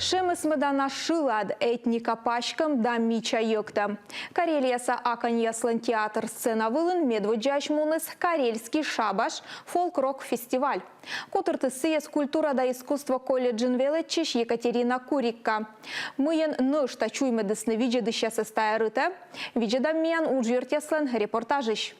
Шемысмыдана шылад этника пачкам да мича йокта. Карелияса акан яслан театр сцена вылын медводжач муныс карельский шабаш фолк-рок фестиваль. Котырты сыес культура да искусство колледжин велетчиш Екатерина Курикка. Мыен нышта чуймедысны виджедыща состая рыта. Виджедам миян уджвертеслен репортажищ.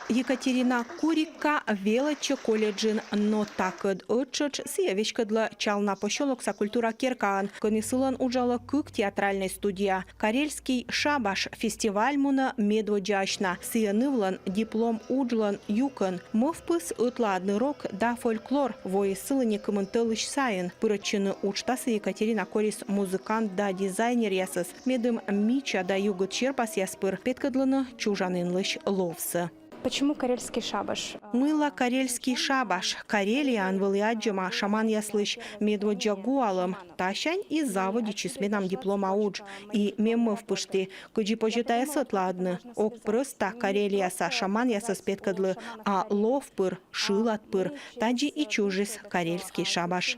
Екатерина Курикка величе колледжин, но такъд отчыч сиевичкъдла чална пощелокса культура керкан, конисылан уджала кык театральной студия. Карельский шабаш фестиваль муна медводжашна, сиенывлан диплом уджлан юкан, мовпыс ытладный рок да фольклор, воисылыне кымынтылыш сайын. Пырычыны учтасы Екатерина Корис музыкант да дизайнер ясыс, медым мича да югыт черпас яспыр, петкъдлыны чужанынлыш ловсы. Почему карельский шабаш? Мыла карельский шабаш. Карелия анвылыаджама шаман яслыш медводжагуалым. Тащань и заводи чисменам диплома удж. И меммов пышты. Кыджи пожитая сытладны. Ок просто Карелияса шаман ясыс петкадлы. А лов пыр, шылат пыр. Таджи и чужис карельский шабаш.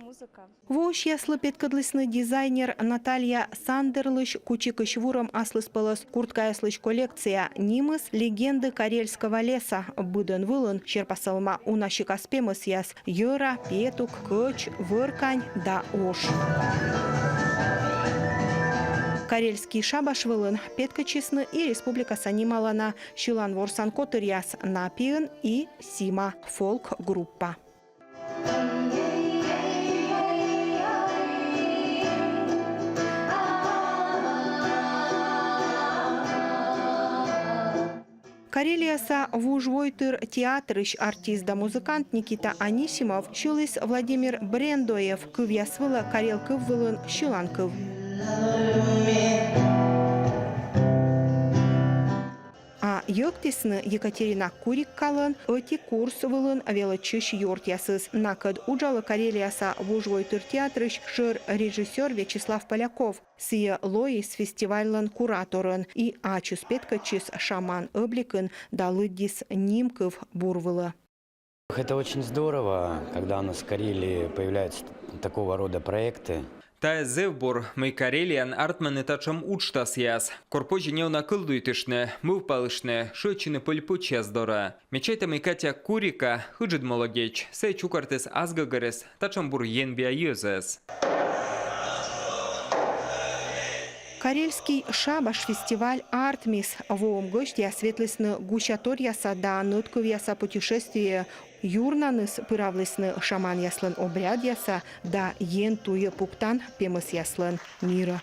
Вош яслы петкадлысны дизайнер Наталья Сандерлыш кучикыш вуром аслыс пылыс куртка яслыш коллекция нимыс легенды карельского леса быдын вылын черпасылма унашик аспемыс яс йыра, петук, кыч, выркань да ош. Карельский шабаш вылын петкачисны и республика санималана Шилан ворсан котыряс напиын и Сима фолк-группа. Карелияса вужвойтыр театрыш артист да музыкант Никита Анисимов, шулис Владимир Брендоев, кывьясвыла карелкыв вылын шиланкыв. А йоктисны Екатерина Куриккалын öti курс вылын велычыш юртясыз. Накыд уджалы Карелияса вужвойтыр театрыш шыр режиссер Вячеслав Поляков. Сия лоис фестивальлын кураторын и ачус петкачис шаман обликын да лыддис нимков бурвыла. Это очень здорово, когда у нас в Карелии появляются такого рода проекты. Тая зевбор, мой Карелиян артманы тачам учтас яс. Корпожи неуна кылдуйтышны, мыв палышны, шойчины пыльпуч яздора. Мечайта мой Катя Курика, хыджид молодеч, сей чукартес азгагарес, тачам бур енбия юзес. Карельский шабаш фестиваль «Артмис» воом гостья светлесны гущаторьяса да нытковьяса путешествие юрнаныс пыравлесны шаман яслын обряд яса да ен туе пуктан пемыс яслын мира.